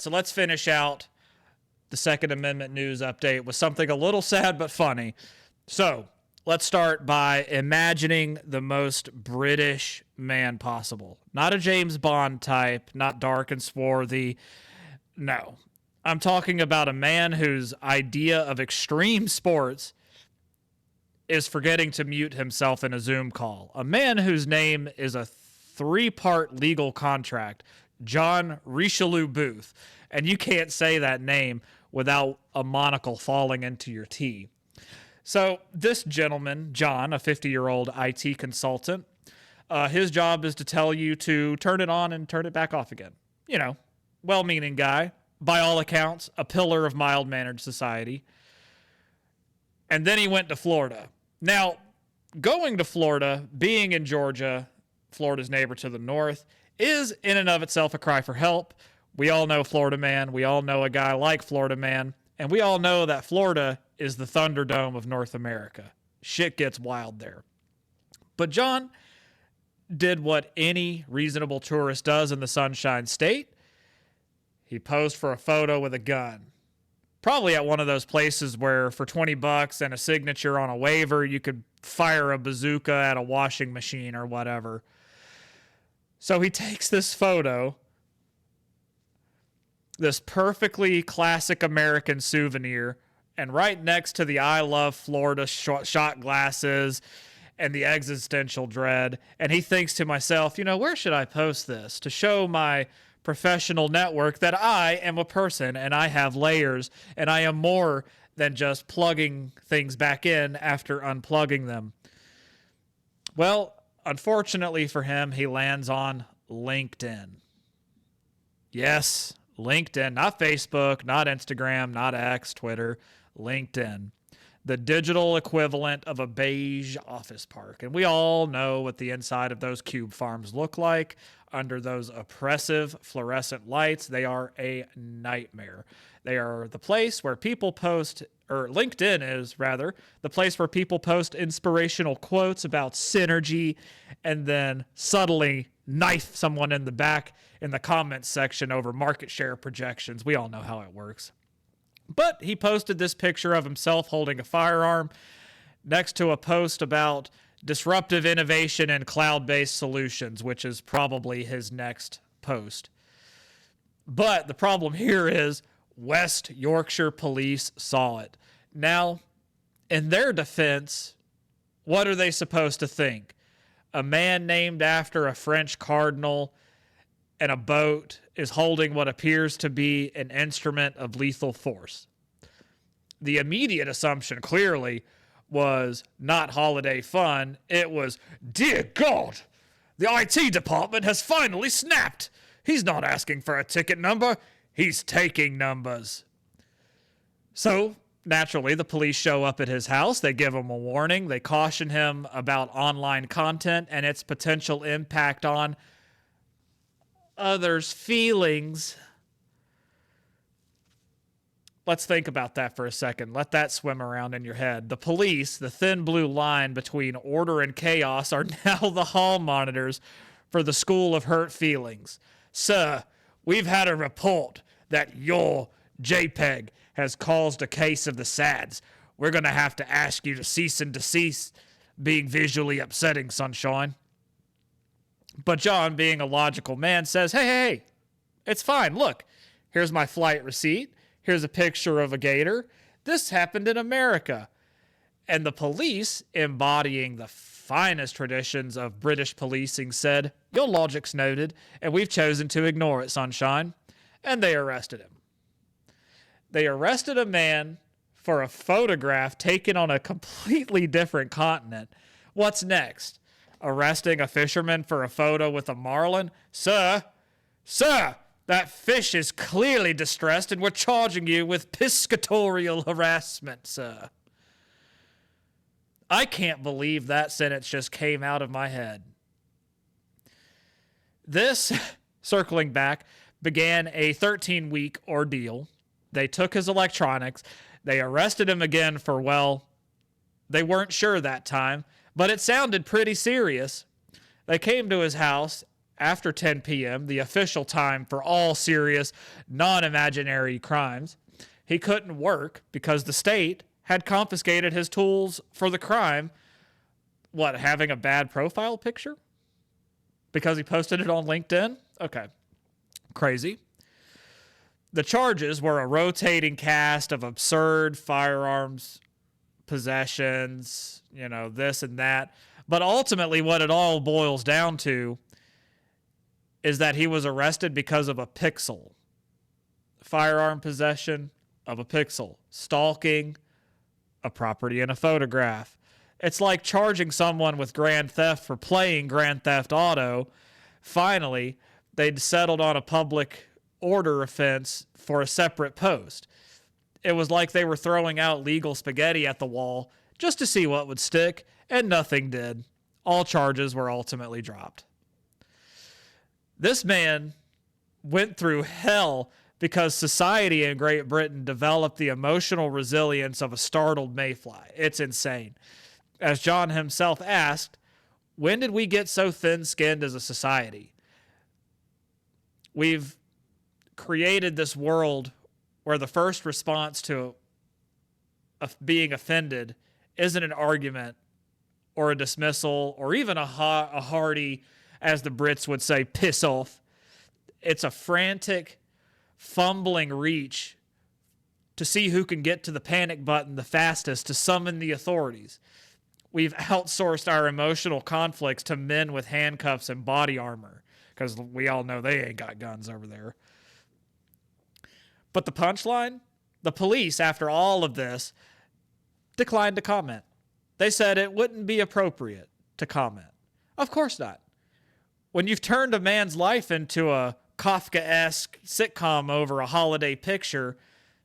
So let's finish out the Second Amendment news update with something a little sad but funny. So let's start by imagining the most British man possible. Not a James Bond type, not dark and swarthy. No. I'm talking about a man whose idea of extreme sports is forgetting to mute himself in a Zoom call. A man whose name is a 3-part legal contract, Jon Richelieu-Booth. And you can't say that name without a monocle falling into your tea. So this gentleman, John, a 50-year-old IT consultant, his job is to tell you to turn it on and turn it back off again. You know, well-meaning guy. By all accounts, a pillar of mild-mannered society. And then he went to Florida. Now, going to Florida, being in Georgia, Florida's neighbor to the north, is in and of itself a cry for help. We all know Florida Man. We all know a guy like Florida Man. And we all know that Florida is the Thunderdome of North America. Shit gets wild there. But John did what any reasonable tourist does in the Sunshine State. He posed for a photo with a gun. Probably at one of those places where for $20 and a signature on a waiver, you could fire a bazooka at a washing machine or whatever. So he takes this photo, this perfectly classic American souvenir, and right next to the I Love Florida shot glasses and the existential dread. And he thinks to myself, you know, where should I post this to show my professional network that I am a person and I have layers and I am more than just plugging things back in after unplugging them. Well, unfortunately for him, he lands on LinkedIn. Yes, LinkedIn, not Facebook, not Instagram, not X, Twitter, LinkedIn. The digital equivalent of a beige office park. And we all know what the inside of those cube farms look like. Under those oppressive fluorescent lights, they are a nightmare. They are the place where people post, or LinkedIn is rather, the place where people post inspirational quotes about synergy and then subtly knife someone in the back in the comments section over market share projections. We all know how it works. But he posted this picture of himself holding a firearm next to a post about disruptive innovation and cloud-based solutions, which is probably his next post. But the problem here is West Yorkshire Police saw it. Now, in their defense, what are they supposed to think? A man named after a French cardinal and a boat is holding what appears to be an instrument of lethal force. The immediate assumption, clearly, was not holiday fun. It was, dear God, the IT department has finally snapped. He's not asking for a ticket number. He's taking numbers. So, naturally, the police show up at his house. They give him a warning. They caution him about online content and its potential impact on others' feelings. Let's think about that for a second. Let that swim around in your head. The police, the thin blue line between order and chaos, are now the hall monitors for the School of Hurt Feelings. Sir, we've had a report that your JPEG has caused a case of the SADS. We're going to have to ask you to cease and desist being visually upsetting, Sunshine. But John, being a logical man, says, hey, it's fine. Look, here's my flight receipt. Here's a picture of a gator. This happened in America. And the police, embodying the finest traditions of British policing, said, your logic's noted, and we've chosen to ignore it, Sunshine. And they arrested him. They arrested a man for a photograph taken on a completely different continent. What's next? Arresting a fisherman for a photo with a marlin? Sir, that fish is clearly distressed and we're charging you with piscatorial harassment, sir. I can't believe that sentence just came out of my head. This, circling back, began a 13-week ordeal. They took his electronics. They arrested him again for, well, they weren't sure that time, but it sounded pretty serious. They came to his house after 10 p.m., the official time for all serious, non-imaginary crimes, he couldn't work because the state had confiscated his tools for the crime. What, having a bad profile picture? Because he posted it on LinkedIn? Okay. Crazy. The charges were a rotating cast of absurd firearms possessions, this and that. But ultimately, what it all boils down to is that he was arrested because of a pixel. Firearm possession of a pixel. Stalking a property in a photograph. It's like charging someone with grand theft for playing Grand Theft Auto. Finally, they'd settled on a public order offense for a separate post. It was like they were throwing out legal spaghetti at the wall just to see what would stick, and nothing did. All charges were ultimately dropped. This man went through hell because society in Great Britain developed the emotional resilience of a startled mayfly. It's insane. As Jon himself asked, when did we get so thin-skinned as a society? We've created this world where the first response to being offended isn't an argument or a dismissal or even a hearty, as the Brits would say, piss off. It's a frantic, fumbling reach to see who can get to the panic button the fastest to summon the authorities. We've outsourced our emotional conflicts to men with handcuffs and body armor, because we all know they ain't got guns over there. But the punchline? The police, after all of this, declined to comment. They said it wouldn't be appropriate to comment. Of course not. When you've turned a man's life into a Kafkaesque sitcom over a holiday picture,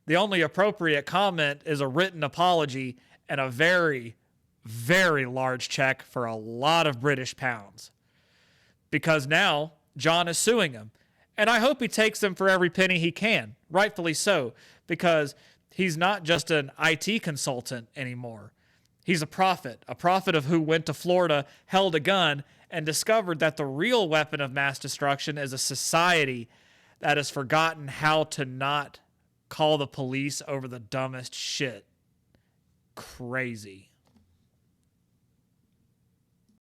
the only appropriate comment is a written apology and a very, very large check for a lot of British pounds. Because now Jon is suing him. And I hope he takes them for every penny he can, rightfully so, because he's not just an IT consultant anymore. He's a prophet of who went to Florida, held a gun, and discovered that the real weapon of mass destruction is a society that has forgotten how to not call the police over the dumbest shit. Crazy.